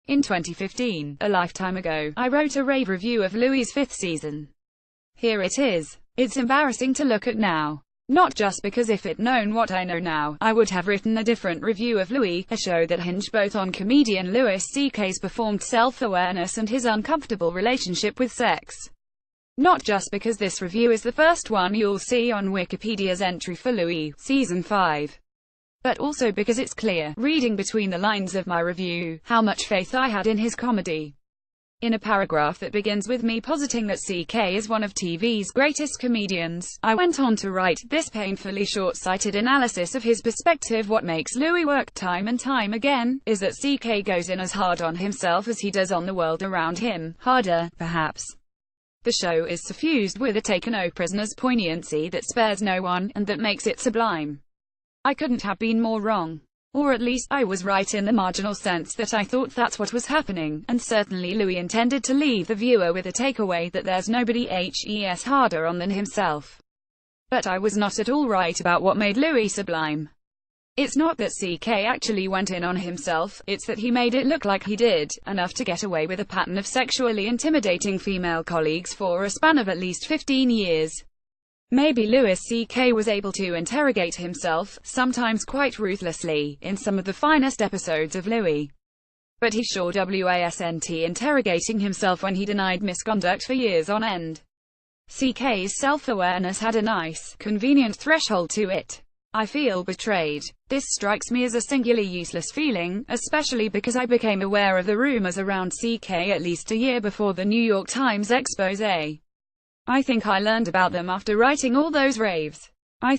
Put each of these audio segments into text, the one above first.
In 2015, a lifetime ago, I wrote a rave review of Louis' 5th season. Here it is. It's embarrassing to look at now. Not just because if I'd known what I know now, I would have written a different review of Louis, a show that hinged both on comedian Louis C.K.'s performed self-awareness and his uncomfortable relationship with sex. Not just because this review is the first one you'll see on Wikipedia's entry for Louis, Season 5. But also because it's clear, reading between the lines of my review, how much faith I had in his comedy. In a paragraph that begins with me positing that CK is one of TV's greatest comedians, I went on to write, this painfully short-sighted analysis of his perspective. What makes Louis work time and time again, is that CK goes in as hard on himself as he does on the world around him, harder, perhaps. The show is suffused with a take-no-prisoners poignancy that spares no one, and that makes it sublime. I couldn't have been more wrong. Or at least, I was right in the marginal sense that I thought that's what was happening, and certainly Louis intended to leave the viewer with a takeaway that there's nobody harder on than himself. But I was not at all right about what made Louis sublime. It's not that CK actually went in on himself, it's that he made it look like he did, enough to get away with a pattern of sexually intimidating female colleagues for a span of at least 15 years. Maybe Louis C.K. was able to interrogate himself, sometimes quite ruthlessly, in some of the finest episodes of Louis. But he sure wasn't interrogating himself when he denied misconduct for years on end. CK's self-awareness had a nice, convenient threshold to it. I feel betrayed. This strikes me as a singularly useless feeling, especially because I became aware of the rumors around CK at least a year before the New York Times exposé. I think I learned about them after writing all those raves. I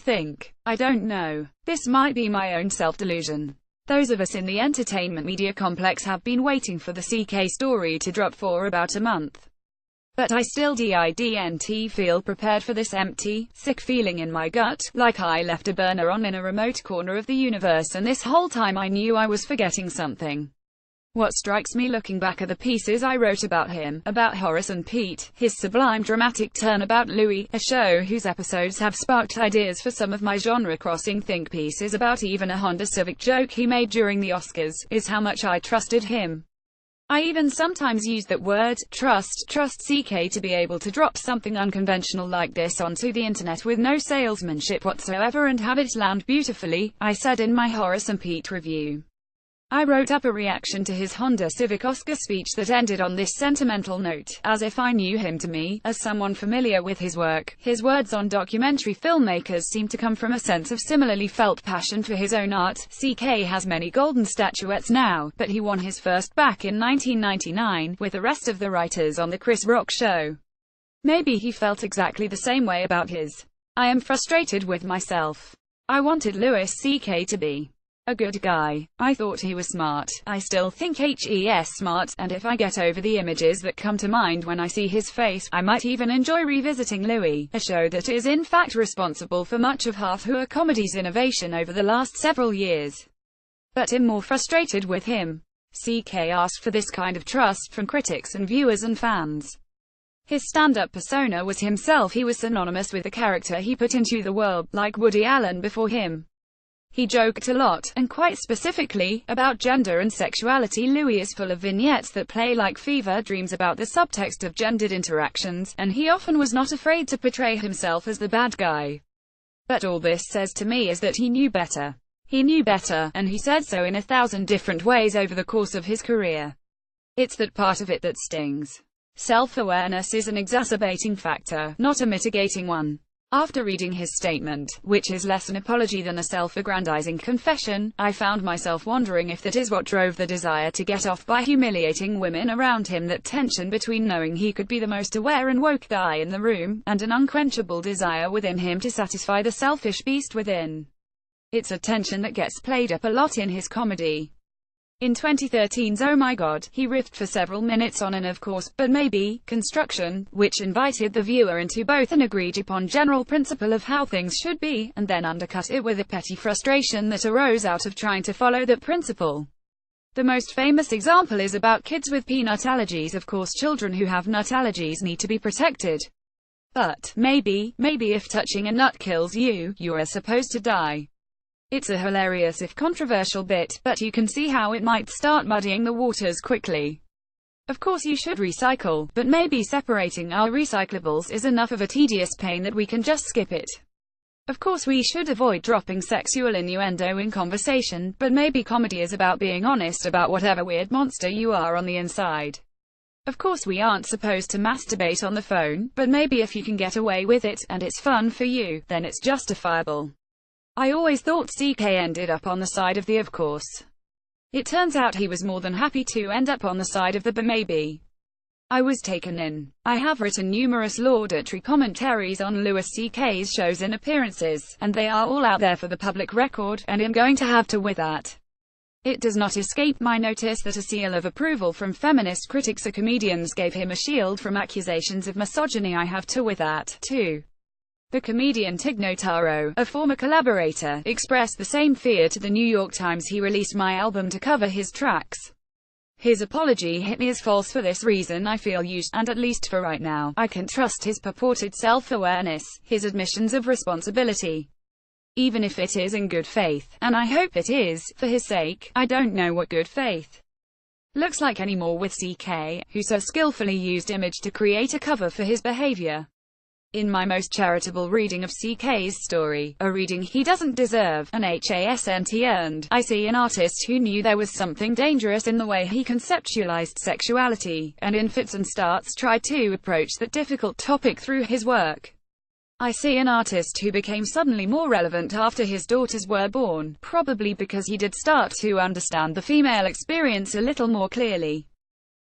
don't know. This might be my own self-delusion. Those of us in the entertainment media complex have been waiting for the CK story to drop for about a month. But I still didn't feel prepared for this empty, sick feeling in my gut, like I left a burner on in a remote corner of the universe and this whole time I knew I was forgetting something. What strikes me looking back are the pieces I wrote about him, about Horace and Pete, his sublime dramatic turn about Louis, a show whose episodes have sparked ideas for some of my genre-crossing think pieces about even a Honda Civic joke he made during the Oscars, is how much I trusted him. I even sometimes use that word, trust CK to be able to drop something unconventional like this onto the internet with no salesmanship whatsoever and have it land beautifully, I said in my Horace and Pete review. I wrote up a reaction to his Honda Civic Oscar speech that ended on this sentimental note, as if I knew him. To me, as someone familiar with his work, his words on documentary filmmakers seem to come from a sense of similarly felt passion for his own art. CK has many golden statuettes now, but he won his first back in 1999, with the rest of the writers on The Chris Rock Show. Maybe he felt exactly the same way about his. I am frustrated with myself. I wanted Louis C.K. to be a good guy. I thought he was smart. I still think he's smart, and if I get over the images that come to mind when I see his face, I might even enjoy revisiting Louis, a show that is in fact responsible for much of half-hour comedy's innovation over the last several years. But I'm more frustrated with him. CK asked for this kind of trust from critics and viewers and fans. His stand-up persona was himself. He was synonymous with the character he put into the world, like Woody Allen before him. He joked a lot, and quite specifically, about gender and sexuality. Louis is full of vignettes that play like fever dreams about the subtext of gendered interactions, and he often was not afraid to portray himself as the bad guy. But all this says to me is that he knew better. He knew better, and he said so in 1,000 different ways over the course of his career. It's that part of it that stings. Self-awareness is an exacerbating factor, not a mitigating one. After reading his statement, which is less an apology than a self-aggrandizing confession, I found myself wondering if that is what drove the desire to get off by humiliating women around him, that tension between knowing he could be the most aware and woke guy in the room, and an unquenchable desire within him to satisfy the selfish beast within. It's a tension that gets played up a lot in his comedy. In 2013's Oh My God, he riffed for several minutes on an of course, but maybe, construction, which invited the viewer into both an agreed-upon general principle of how things should be, and then undercut it with a petty frustration that arose out of trying to follow that principle. The most famous example is about kids with peanut allergies. Of course, children who have nut allergies need to be protected. But, maybe if touching a nut kills you, you're supposed to die. It's a hilarious if controversial bit, but you can see how it might start muddying the waters quickly. Of course you should recycle, but maybe separating our recyclables is enough of a tedious pain that we can just skip it. Of course we should avoid dropping sexual innuendo in conversation, but maybe comedy is about being honest about whatever weird monster you are on the inside. Of course we aren't supposed to masturbate on the phone, but maybe if you can get away with it, and it's fun for you, then it's justifiable. I always thought CK ended up on the side of the of course. It turns out he was more than happy to end up on the side of the but maybe. I was taken in. I have written numerous laudatory commentaries on Louis CK's shows and appearances, and they are all out there for the public record, and I'm going to have to with that. It does not escape my notice that a seal of approval from feminist critics or comedians gave him a shield from accusations of misogyny. I have to with that, too. The comedian Tig Notaro, a former collaborator, expressed the same fear to the New York Times. He released my album to cover his tracks. His apology hit me as false. For this reason I feel used, and at least for right now, I can trust his purported self-awareness, his admissions of responsibility. Even if it is in good faith, and I hope it is, for his sake. I don't know what good faith looks like anymore with CK, who so skillfully used image to create a cover for his behavior. In my most charitable reading of CK's story, a reading he doesn't deserve, an HASNT earned, I see an artist who knew there was something dangerous in the way he conceptualized sexuality, and in fits and starts tried to approach that difficult topic through his work. I see an artist who became suddenly more relevant after his daughters were born, probably because he did start to understand the female experience a little more clearly.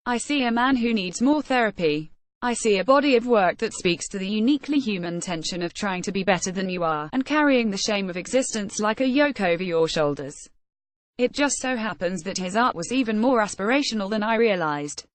I see a man who needs more therapy. I see a body of work that speaks to the uniquely human tension of trying to be better than you are, and carrying the shame of existence like a yoke over your shoulders. It just so happens that his art was even more aspirational than I realized.